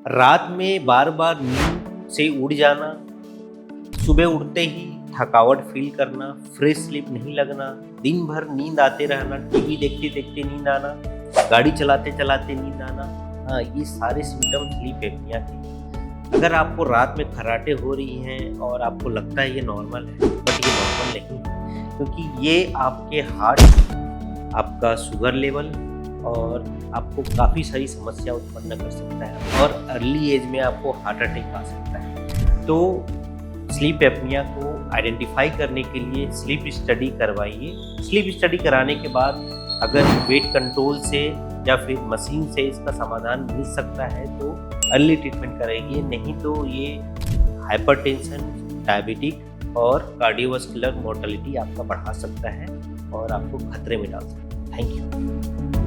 रात में बार बार नींद से उड़ जाना, सुबह उठते ही थकावट फील करना, फ्रेश स्लीप नहीं लगना, दिन भर नींद आते रहना, टीवी देखते देखते नींद आना, गाड़ी चलाते चलाते नींद आना, हाँ ये सारे सिम्टम स्लीप एपनिया के। अगर आपको रात में खर्राटे हो रही हैं और आपको लगता है ये नॉर्मल है, बट ये नॉर्मल नहीं है, क्योंकि ये आपके हार्ट, आपका शुगर लेवल और आपको काफ़ी सारी समस्या उत्पन्न कर सकता है और अर्ली एज में आपको हार्ट अटैक आ सकता है। तो स्लीप एपनिया को आइडेंटिफाई करने के लिए स्लीप स्टडी करवाइए। स्लीप स्टडी कराने के बाद अगर वेट कंट्रोल से या फिर मशीन से इसका समाधान मिल सकता है तो अर्ली ट्रीटमेंट कराइए, नहीं तो ये हाइपरटेंशन, डायबिटिक और कार्डियोवास्कुलर मोर्टेलिटी आपका बढ़ा सकता है और आपको खतरे में डाल सकता है। Thank you.